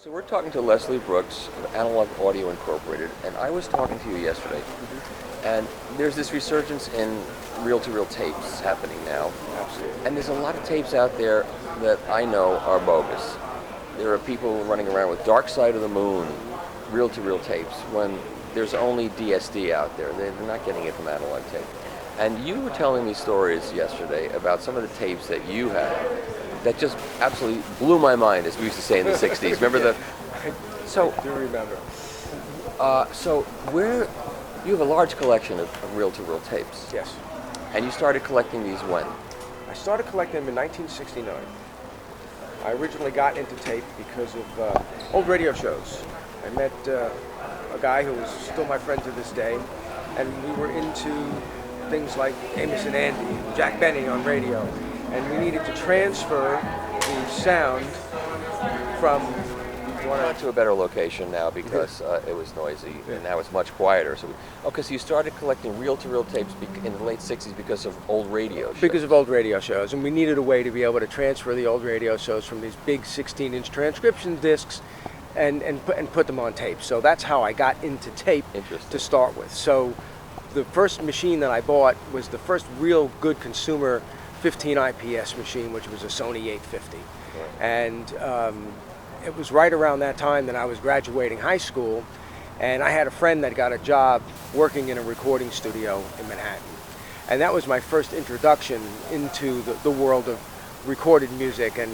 So we're talking to Lesley Brooks of Analog Audio Incorporated, and I was talking to you yesterday, and there's this resurgence in reel-to-reel tapes happening now. Absolutely. And there's a lot of tapes out there that I know are bogus. There are people running around with Dark Side of the Moon reel-to-reel tapes when there's only DSD out there. They're not getting it from analog tape. And you were telling me stories yesterday about some of the tapes that you had that just absolutely blew my mind, as we used to say in the 60s. Remember the... So, I do remember. So you have a large collection of reel-to-reel tapes. Yes. And you started collecting these when? I started collecting them in 1969. I originally got into tape because of old radio shows. I met a guy who is still my friend to this day, and we were into things like Amos and Andy, and Jack Benny on radio, and we needed to transfer the sound from to a better location now because it was noisy, and now it's much quieter. So, so you started collecting reel-to-reel tapes in the late 60s because of old radio shows. Because of old radio shows, and we needed a way to be able to transfer the old radio shows from these big 16-inch transcription discs and put them on tape. So that's how I got into tape to start with. So the first machine that I bought was the first real good consumer 15 IPS machine, which was a Sony 850. Right. And it was right around that time that I was graduating high school, and I had a friend that got a job working in a recording studio in Manhattan. And that was my first introduction into the world of recorded music and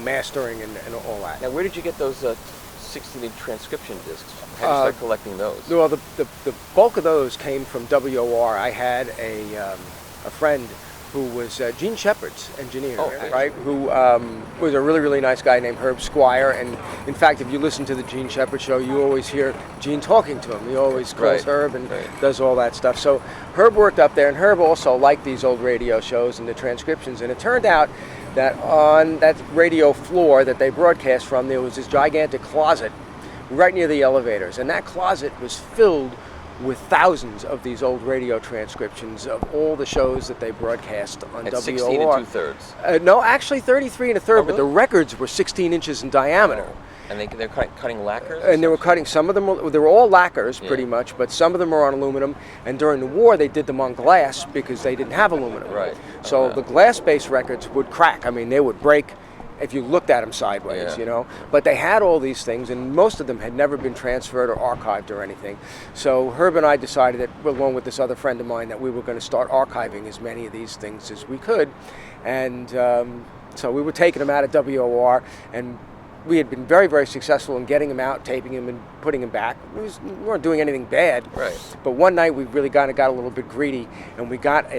mastering and all that. Now, where did you get those 16-inch transcription discs? How did you start collecting those? Well, the bulk of those came from WOR. I had a friend who was Gene Shepard's engineer, right? Who was a really, really nice guy named Herb Squire. And in fact, if you listen to the Gene Shepard show, you always hear Gene talking to him. He always calls Herb and does all that stuff. So Herb worked up there, and Herb also liked these old radio shows and the transcriptions. And it turned out that on that radio floor that they broadcast from, there was this gigantic closet right near the elevators. And that closet was filled with thousands of these old radio transcriptions of all the shows that they broadcast on WOR. 16 and 2/3? No, actually 33 and a third, really? But the records were 16 inches in diameter. Oh. And they're cutting lacquers? And they were cutting, some of them, they were all lacquers pretty much, but some of them were on aluminum. And during the war, they did them on glass because they didn't have aluminum. Right. So the glass-based records would crack. I mean, they would break if you looked at them sideways, But they had all these things, and most of them had never been transferred or archived or anything. So Herb and I decided that, along with this other friend of mine, that we were going to start archiving as many of these things as we could. And so we were taking them out of WOR, and we had been very, very successful in getting them out, taping them, and putting them back. We weren't doing anything bad. Right. But one night we really got a little bit greedy, and we got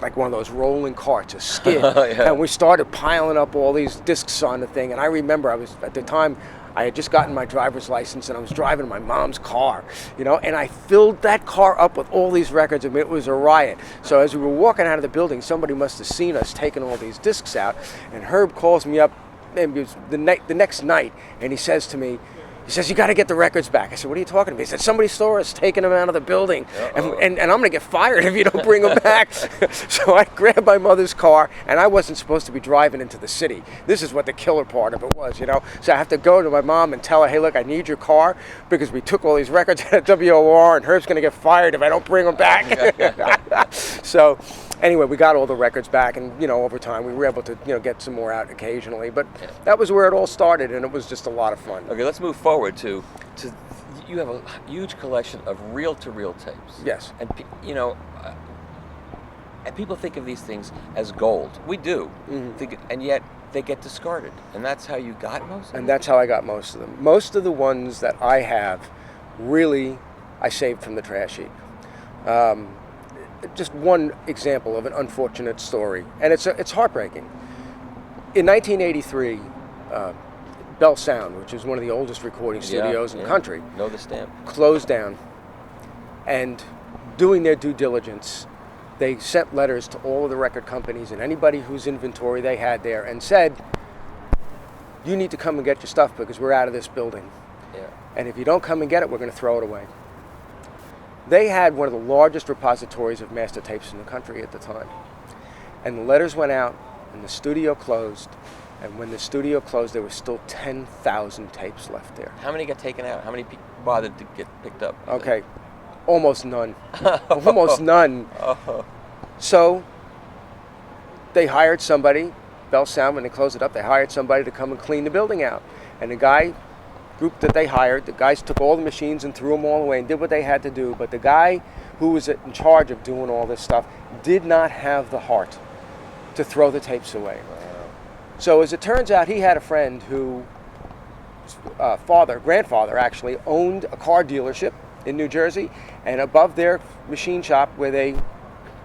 like one of those rolling carts, a skid, and we started piling up all these discs on the thing. And I remember at the time, I had just gotten my driver's license, and I was driving my mom's car, and I filled that car up with all these records. I mean, it was a riot. So as we were walking out of the building, somebody must have seen us taking all these discs out, and Herb calls me up, maybe it was the next night, and he says to me, you got to get the records back. I said, what are you talking about? He said, somebody saw us taking them out of the building, and I'm going to get fired if you don't bring them back. So I grabbed my mother's car, and I wasn't supposed to be driving into the city. This is what the killer part of it was, So I have to go to my mom and tell her, hey, look, I need your car because we took all these records out of WOR, and Herb's going to get fired if I don't bring them back. So anyway, we got all the records back, and over time we were able to get some more out occasionally. But that was where it all started, and it was just a lot of fun. Okay, let's move forward to you have a huge collection of reel-to-reel tapes. Yes. And and people think of these things as gold. We do, and yet they get discarded, and that's how you got most of them. And that's how I got most of them. Most of the ones that I have, really, I saved from the trash heap. Just one example of an unfortunate story, and it's heartbreaking. In 1983, Bell Sound, which is one of the oldest recording studios in the country, know the stamp, closed down. And doing their due diligence, they sent letters to all of the record companies and anybody whose inventory they had there, and said, you need to come and get your stuff because we're out of this building. Yeah. And if you don't come and get it, we're going to throw it away. They had one of the largest repositories of master tapes in the country at the time. And the letters went out, and the studio closed, And when the studio closed, there was still 10,000 tapes left there. How many got taken out? How many bothered to get picked up? Okay, almost none. Almost none. Oh. So they hired somebody, Bell Sound, when they closed it up, they hired somebody to come and clean the building out. And the group that they hired, the guys took all the machines and threw them all away and did what they had to do. But the guy who was in charge of doing all this stuff did not have the heart to throw the tapes away. So as it turns out, he had a friend who, grandfather actually, owned a car dealership in New Jersey, and above their machine shop where they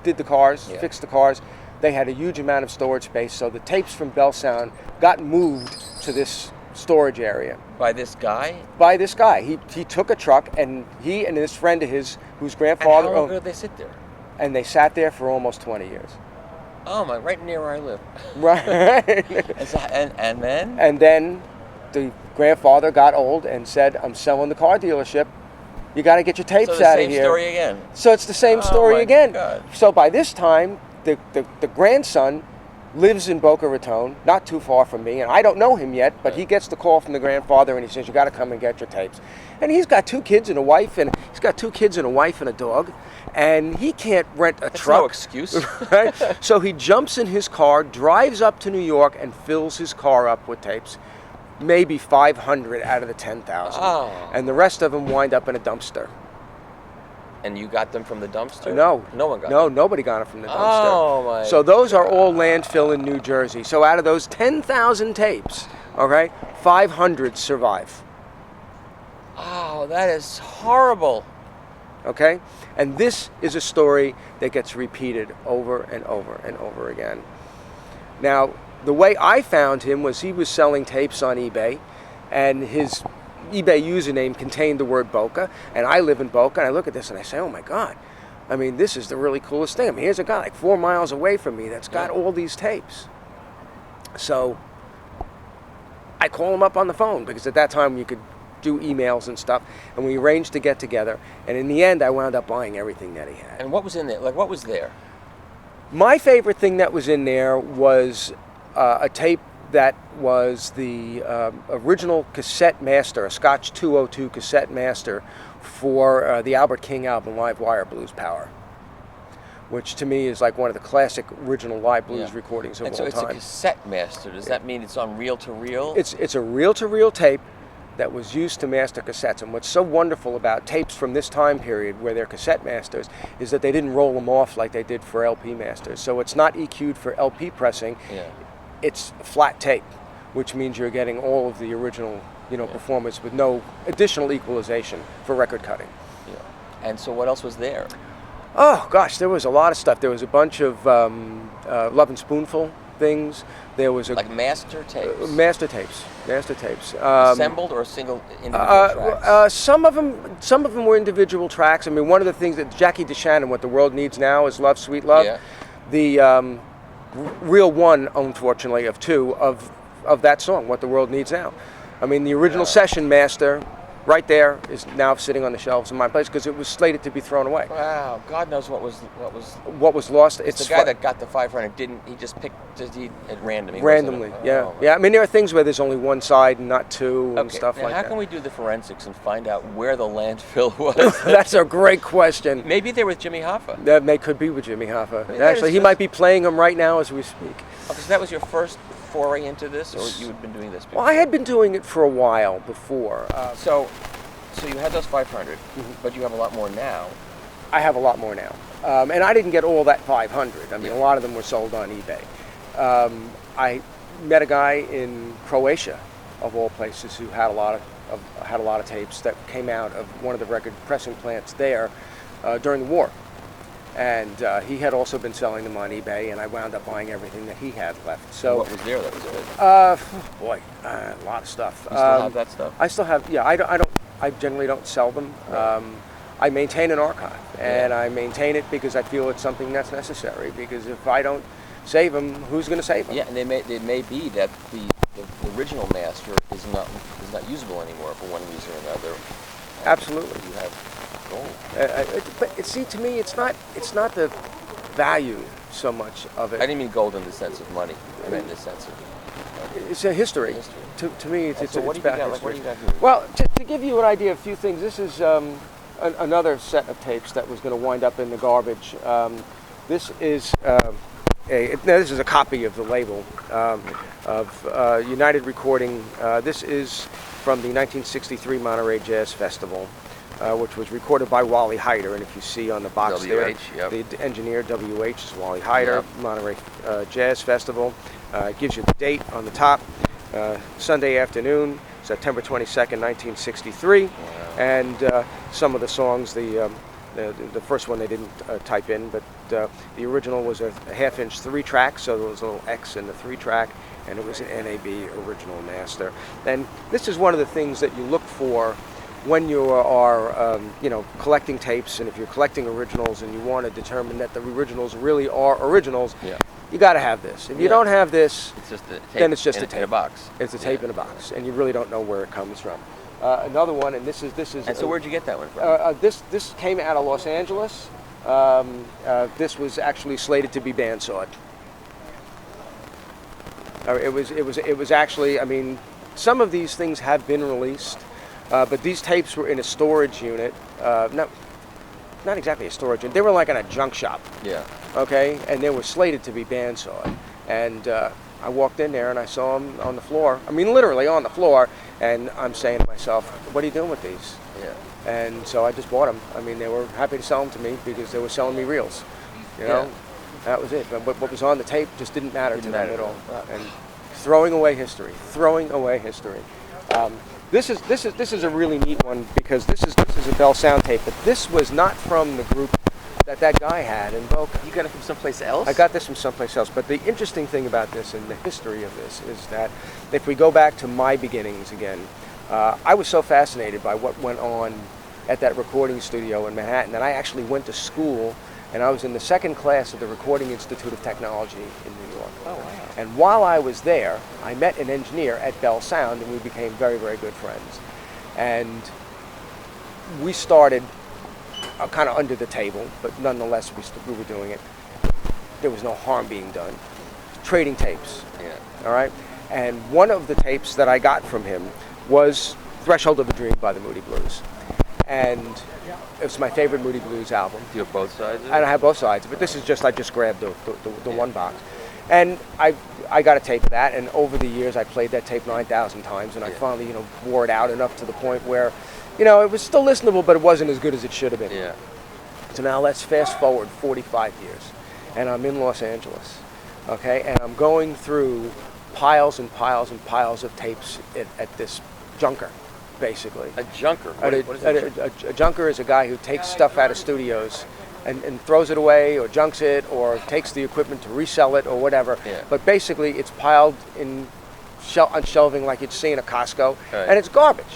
did the cars, fixed the cars, they had a huge amount of storage space. So the tapes from Bell Sound got moved to this storage area. By this guy? By this guy. He took a truck, and he and this friend of his, whose grandfather And how long owned, did they sit there? and they sat there for almost 20 years. Oh my! Right near where I live. Right. and then? And then the grandfather got old and said, "I'm selling the car dealership. You got to get your tapes So the out of same here." story again. So it's the same story my again. God. So by this time, the grandson lives in Boca Raton, not too far from me, and I don't know him yet, but he gets the call from the grandfather, and he says, "You got to come and get your tapes." And he's got two kids and a wife, and a dog, and he can't rent a That's truck. no excuse. Right? So he jumps in his car, drives up to New York, and fills his car up with tapes. Maybe 500 out of the 10,000. Oh. And the rest of them wind up in a dumpster. And you got them from the dumpster? No. No one got No, them? nobody got it from the dumpster. Oh, my So those are all landfill in New Jersey. So out of those 10,000 tapes, okay, 500 survive. Oh, that is horrible. Okay? And this is a story that gets repeated over and over and over again. Now, the way I found him was he was selling tapes on eBay, and his eBay username contained the word Boca, and I live in Boca, and I look at this and I say, oh my God, I mean, this is the really coolest thing. I mean, here's a guy like 4 miles away from me that's got all these tapes. So I call him up on the phone, because at that time you could do emails and stuff, and we arranged to get together, and in the end I wound up buying everything that he had. And what was in there? Like, what was there? My favorite thing that was in there was a tape that was the original cassette master, a Scotch 202 cassette master for the Albert King album Live Wire Blues Power, which to me is like one of the classic original live blues recordings of all time. And so it's a cassette master. Does that mean it's on reel-to-reel? It's a reel-to-reel tape that was used to master cassettes. And what's so wonderful about tapes from this time period where they're cassette masters is that they didn't roll them off like they did for LP masters. So it's not EQ'd for LP pressing. Yeah. It's flat tape, which means you're getting all of the original, performance with no additional equalization for record cutting. Yeah. And so what else was there? Oh gosh, there was a lot of stuff. There was a bunch of Love and Spoonful things. There was Like master tapes? Master tapes. Assembled or single individual tracks? Some of them were individual tracks. I mean, one of the things that Jackie DeShannon, What the World Needs Now is Love, Sweet Love. Yeah. The real one, unfortunately, of two of that song, What the World Needs Now. I mean, the original session master, right there, is now sitting on the shelves in my place because it was slated to be thrown away. Wow, God knows what was lost. It's the guy that got the 500 he just picked at random. Randomly, yeah. I mean, there are things where there's only one side and not two and stuff now like that. How can we do the forensics and find out where the landfill was? That's a great question. Maybe they're with Jimmy Hoffa. That could be with Jimmy Hoffa. I mean, Actually, he might be playing them right now as we speak. Okay, so that was your first foray into this, or you had been doing this before? Well, I had been doing it for a while before. So you had those 500, but you have a lot more now. I have a lot more now. And I didn't get all that 500. I mean, a lot of them were sold on eBay. I met a guy in Croatia, of all places, who had a lot of tapes that came out of one of the record pressing plants there during the war. And he had also been selling them on eBay, and I wound up buying everything that he had left. So what was there that was good? A lot of stuff. You still have that stuff? I still have. Yeah, I generally don't sell them. Right. I maintain an archive, and I maintain it because I feel it's something that's necessary. Because if I don't save them, who's going to save them? Yeah, and it may be that the original master is not usable anymore for one reason or another. Absolutely. You have gold. But see, to me, it's not the value so much of it. I didn't mean gold in the sense of money. I meant in the sense of It's a history. To me, it's So what do you about got? history. What do you got here? Well, to give you an idea of a few things, this is another set of tapes that was going to wind up in the garbage. This is this is a copy of the label of United Recording. This is from the 1963 Monterey Jazz Festival, which was recorded by Wally Heider. And if you see on the box W.H., there, yep. the engineer W.H. is Wally Heider, Yep. Monterey Jazz Festival. It gives you the date on the top, Sunday afternoon, September 22nd, 1963. Wow. And some of the songs, the first one they didn't type in, but the original was a half-inch 3-track, so there was a little X in the 3-track, and it was an NAB original master. And this is one of the things that you look for when you are, collecting tapes, and if you're collecting originals and you want to determine that the originals really are originals, you got to have this. If you don't have this, It's just a tape then it's just a tape in a box. It's a tape in a box, and you really don't know where it comes from. Another one, and this is. And so where'd you get that one from? This came out of Los Angeles. This was actually slated to be bandsawed. It was actually. I mean, some of these things have been released, but these tapes were in a storage unit. Not exactly a storage unit. They were like in a junk shop. Yeah. Okay, and they were slated to be bandsawed. And I walked in there and I saw them on the floor. I mean, literally on the floor. And I'm saying to myself, "What are you doing with these?" Yeah. And so I just bought them. I mean, they were happy to sell them to me because they were selling me reels. You know, that was it. But what was on the tape just didn't matter to them at all. And throwing away history. This is a really neat one because this is a Bell Sound tape, but this was not from the group that guy had in Boca. You got it from someplace else? I got this from someplace else. But the interesting thing about this and the history of this is that if we go back to my beginnings again, I was so fascinated by what went on at that recording studio in Manhattan that I actually went to school, and I was in the second class of the Recording Institute of Technology in New York. Oh, wow. And while I was there, I met an engineer at Bell Sound, and we became very, very good friends. And we started kind of under the table, but nonetheless we were doing it. There was no harm being done. Trading tapes. Yeah. All right? And one of the tapes that I got from him was Threshold of a Dream by the Moody Blues. And it was my favorite Moody Blues album. Do you have both sides of it? And I have both sides, but this is just, I just grabbed the one box. And I got a tape of that, and over the years I played that tape 9,000 times, and I finally, wore it out enough to the point where, it was still listenable, but it wasn't as good as it should have been. Yeah. So now let's fast forward 45 years, and I'm in Los Angeles, okay, and I'm going through piles and piles and piles of tapes at this junker, basically. A junker? What is A junker is a guy who takes stuff out of studios and throws it away or junks it or takes the equipment to resell it or whatever. Yeah. But basically it's piled on shelving like you'd see in a Costco, Right. and it's garbage.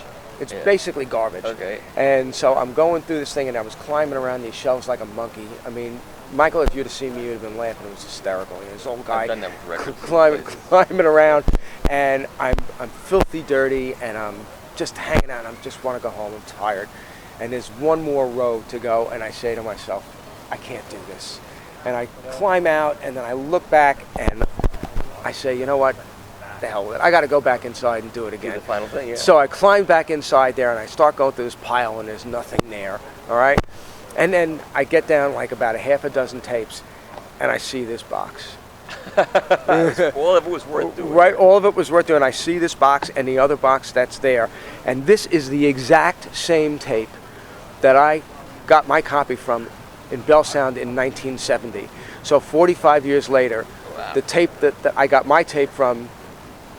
It's basically garbage. Okay. And so I'm going through this thing, and I was climbing around these shelves like a monkey. I mean, Michael, if you'd have seen me, you'd have been laughing. It was hysterical. This old guy I've done that with records. climbing around, and I'm filthy dirty, and I'm just hanging out. And I just want to go home. I'm tired. And there's one more row to go, and I say to myself, I can't do this. And I climb out, and then I look back, and I say, you know what? The hell with it. I got to go back inside and do it again. Do the final thing, yeah. So I climb back inside there, and I start going through this pile, and there's nothing there, all right? And then I get down like about a half a dozen tapes, and I see this box. All of it was worth doing. Right, all of it was worth doing. I see this box and the other box that's there. And this is the exact same tape that I got my copy from in Bell Sound in 1970. So 45 years later, Wow. the tape that I got my tape from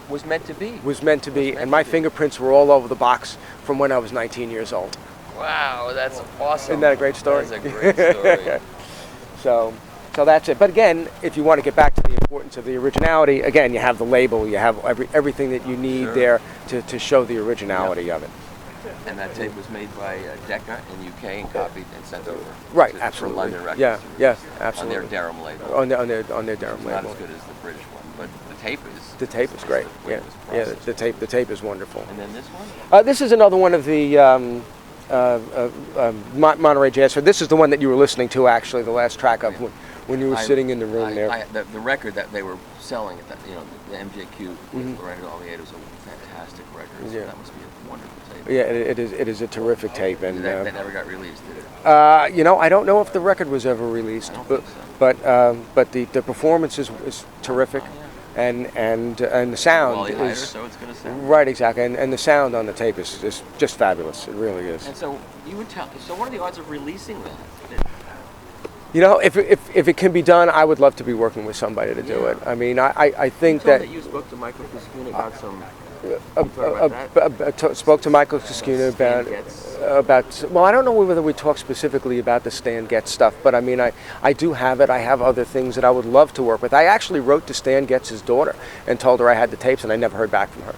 Was meant to be. and my fingerprints were all over the box from when I was 19 years old. Wow, that's awesome. Isn't that a great story? That's a great story. So that's it. But again, if you want to get back to the importance of the originality, again, you have the label, you have everything that you need there to show the originality of it. And that tape was made by Decca in UK and copied and sent over. Right, For absolutely. London Records. Yeah, absolutely. On their Durham label. On their Durham Not label. as good as the British one, but the tape is. The tape is great. the way Yeah, it was yeah. processed. The tape is wonderful. And then this one? This is another one of the Monterey Jazz. So this is the one that you were listening to, actually, the last track of when you were sitting in the room there. The record that they were selling at that, the MJQ record all the eight was a fantastic record. So that must be a wonderful tape. Yeah, it is a terrific tape, and that never got released, did it? I don't know if the record was ever released, I don't think so. but the performance is terrific. And the sound is so it's gonna sound right, exactly, and the sound on the tape is just fabulous. It really is. And so you would tell. So what are the odds of releasing that? If it can be done, I would love to be working with somebody to do it. I mean, I think that you spoke to Michael Fremer about some. Spoke to Michael Fremer about. Well, I don't know whether we talked specifically about the Stan Getz stuff, but I mean, I do have it. I have other things that I would love to work with. I actually wrote to Stan Getz's daughter and told her I had the tapes, and I never heard back from her.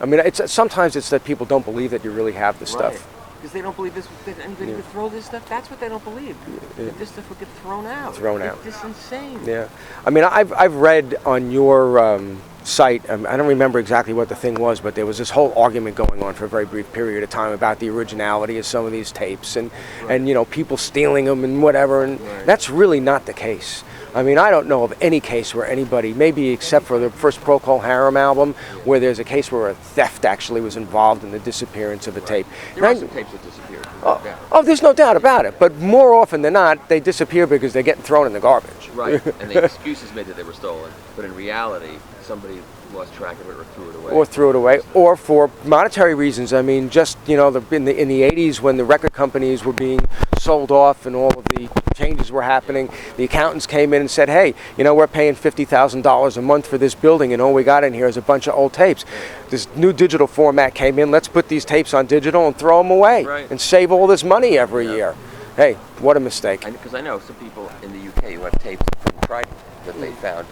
I mean, sometimes it's that people don't believe that you really have the stuff. Because they don't believe that anybody would throw this stuff. That's what they don't believe. That this stuff would get thrown out. This is insane. Yeah. I mean, I've read on your site, I don't remember exactly what the thing was, but there was this whole argument going on for a very brief period of time about the originality of some of these tapes and people stealing them and whatever, and that's really not the case. I mean, I don't know of any case where anybody, maybe except for the first Procol Harum album, where there's a case where a theft actually was involved in the disappearance of a tape. There are some tapes that disappeared. There's no doubt about it. But more often than not, they disappear because they're getting thrown in the garbage. Right, and the excuse is made that they were stolen. But in reality, somebody lost track of it or threw it away. Or for monetary reasons. I mean, just, in the 80s when the record companies were being sold off and all of the changes were happening, the accountants came in and said, hey, we're paying $50,000 a month for this building, and all we got in here is a bunch of old tapes. This new digital format came in. Let's put these tapes on digital and throw them away and save all this money every year. Hey, what a mistake. Because I know some people in the UK who have tapes from Trident that they found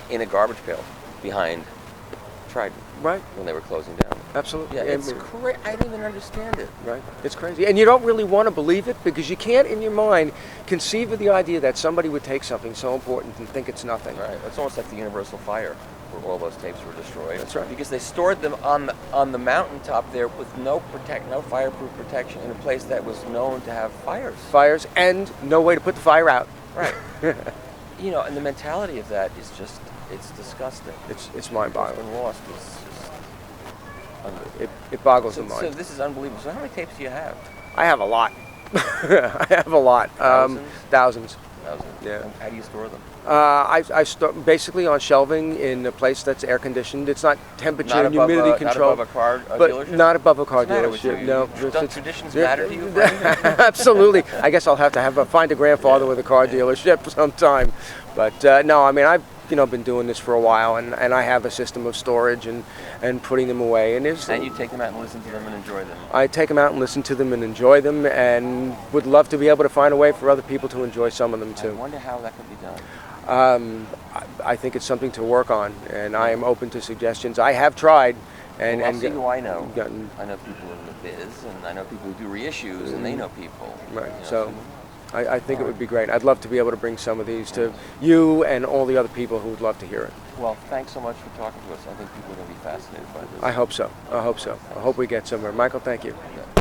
in a garbage pail behind Trident. Right. When they were closing down. Absolutely. Yeah, it's crazy. I don't even understand it. Right. It's crazy. And you don't really want to believe it because you can't, in your mind, conceive of the idea that somebody would take something so important and think it's nothing. Right. It's almost like the Universal Fire, where all those tapes were destroyed. That's right. Because they stored them on the mountaintop there with no fireproof protection in a place that was known to have fires. Fires and no way to put the fire out. Right. And the mentality of that is just, it's disgusting. It's mind-boggling. It's been lost. It boggles the mind. So this is unbelievable. So how many tapes do you have? I have a lot. I have a lot. Thousands. Yeah. And how do you store them? I store basically on shelving in a place that's air conditioned. It's not temperature and humidity controlled. Not above a car dealership? Not above a car dealership. No. Does traditions matter to you? Absolutely. I guess I'll have to find a grandfather with a car dealership sometime. But no, I mean, I've been doing this for a while, and I have a system of storage and putting them away. And you take them out and listen to them and enjoy them. I take them out and listen to them and enjoy them, and would love to be able to find a way for other people to enjoy some of them too. I wonder how that could be done. I think it's something to work on, and I am open to suggestions. I have tried. I'll see who I know. I know people in the biz, and I know people who do reissues, and they know people. Right. So I think it would be great. I'd love to be able to bring some of these to you and all the other people who would love to hear it. Well, thanks so much for talking to us. I think people are going to be fascinated by this. I hope so. I hope we get somewhere. Michael, thank you. Yeah.